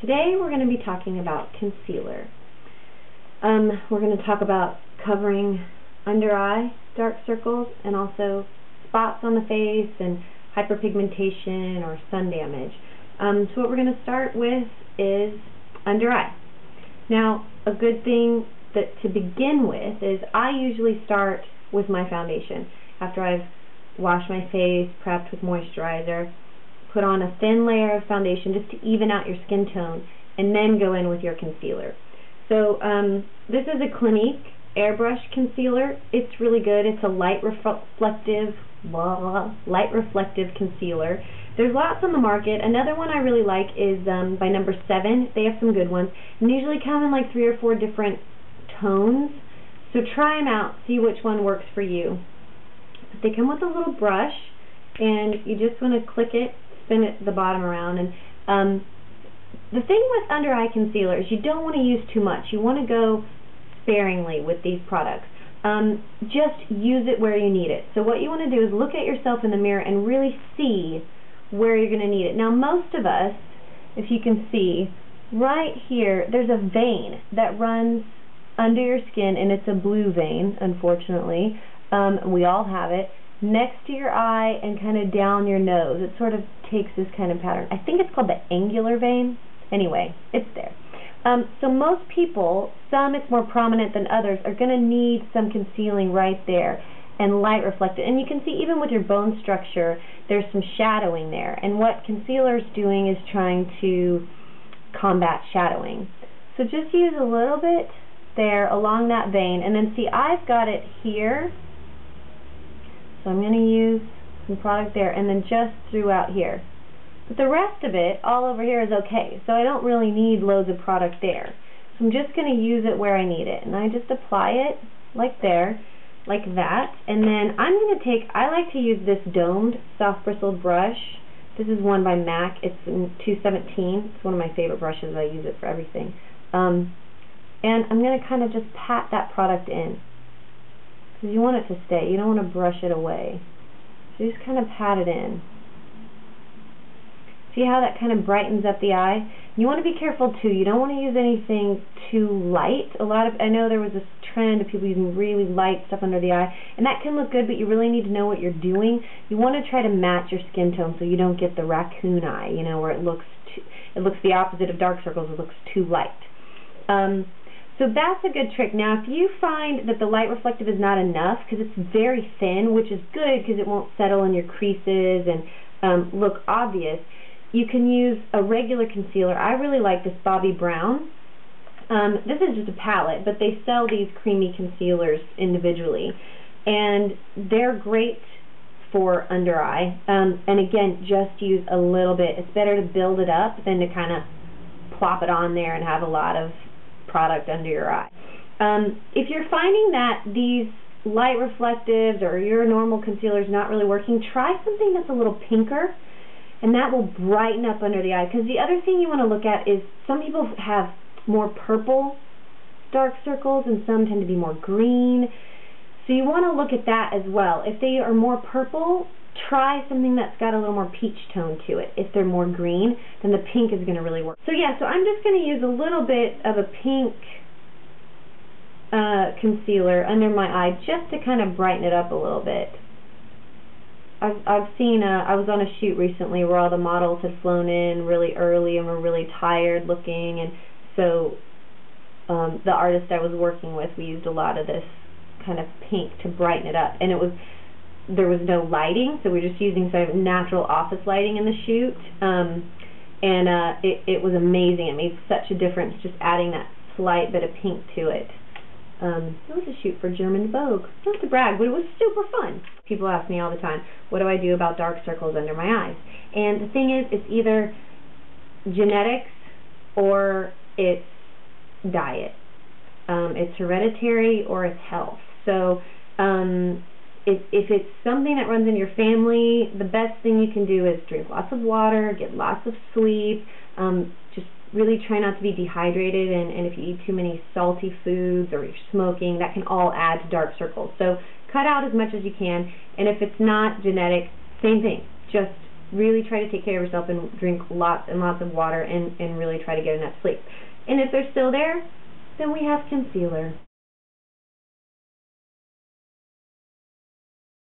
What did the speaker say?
today we're going to be talking about concealer. We're going to talk about covering under eye dark circles and also spots on the face and hyperpigmentation or sun damage. So what we're going to start with is under eye. Now, a good thing to begin with is I usually start with my foundation. After I've washed my face, prepped with moisturizer, put on a thin layer of foundation just to even out your skin tone, and then go in with your concealer. So this is a Clinique airbrush concealer. It's really good. It's a light reflective concealer. There's lots on the market. Another one I really like is by No. 7. They have some good ones, and usually come in like 3 or 4 different tones. So try them out, see which one works for you. But they come with a little brush, and you just want to click it, spin it the bottom around. And the thing with under eye concealer is you don't want to use too much. You want to go sparingly with these products. Just use it where you need it. So what you want to do is look at yourself in the mirror and really see where you're going to need it. Now most of us, if you can see, right here, there's a vein that runs under your skin, and it's a blue vein, unfortunately. We all have it. Next to your eye and kind of down your nose. It sort of takes this kind of pattern. I think it's called the angular vein. Anyway, it's there. So most people, some it's more prominent than others, are going to need some concealing right there and light reflected. And you can see even with your bone structure, there's some shadowing there. And what concealer is doing is trying to combat shadowing. So just use a little bit there along that vein. And then see, I've got it here. So I'm going to use some product there and then just throughout here. But the rest of it, all over here, is okay. So I don't really need loads of product there. So I'm just going to use it where I need it. And I just apply it like there, like that. And then I'm going to take, I like to use this domed soft bristled brush. This is one by m.a.c. It's in 217. It's one of my favorite brushes. I use it for everything. And I'm going to kind of just pat that product in. Because you want it to stay. You don't want to brush it away. So you just kind of pat it in. See how that kind of brightens up the eye? You want to be careful too. You don't want to use anything too light. I know there was this trend of people using really light stuff under the eye, and that can look good, but you really need to know what you're doing. You want to try to match your skin tone so you don't get the raccoon eye, you know, where it looks the opposite of dark circles. It looks too light. So that's a good trick. Now, if you find that the light reflective is not enough, because it's very thin, which is good because it won't settle in your creases and look obvious, you can use a regular concealer. I really like this Bobbi Brown. This is just a palette, but they sell these creamy concealers individually, and they're great for under eye. And again, just use a little bit. It's better to build it up than to kind of plop it on there and have a lot of product under your eye. If you're finding that these light reflectives or your normal concealer is not really working, try something that's a little pinker, and that will brighten up under the eye. Because the other thing you want to look at is some people have more purple dark circles and some tend to be more green. So you want to look at that as well. If they are more purple, try something that's got a little more peach tone to it. If they're more green, then the pink is going to really work. So yeah, so I'm just going to use a little bit of a pink concealer under my eye just to kind of brighten it up a little bit. I've seen, I was on a shoot recently where all the models had flown in really early and were really tired looking, and so the artist I was working with, we used a lot of this kind of pink to brighten it up, and there was no lighting, so we're just using sort of natural office lighting in the shoot, and it was amazing. It made such a difference just adding that slight bit of pink to it. It was a shoot for German Vogue. Not to brag, but it was super fun. People ask me all the time, what do I do about dark circles under my eyes? And the thing is, it's either genetics or it's diet. It's hereditary or it's health. So if it's something that runs in your family, the best thing you can do is drink lots of water, get lots of sleep, just really try not to be dehydrated, and if you eat too many salty foods or you're smoking, that can all add to dark circles. So cut out as much as you can, and if it's not genetic, same thing. Just really try to take care of yourself and drink lots and lots of water and really try to get enough sleep. And if they're still there, then we have concealer.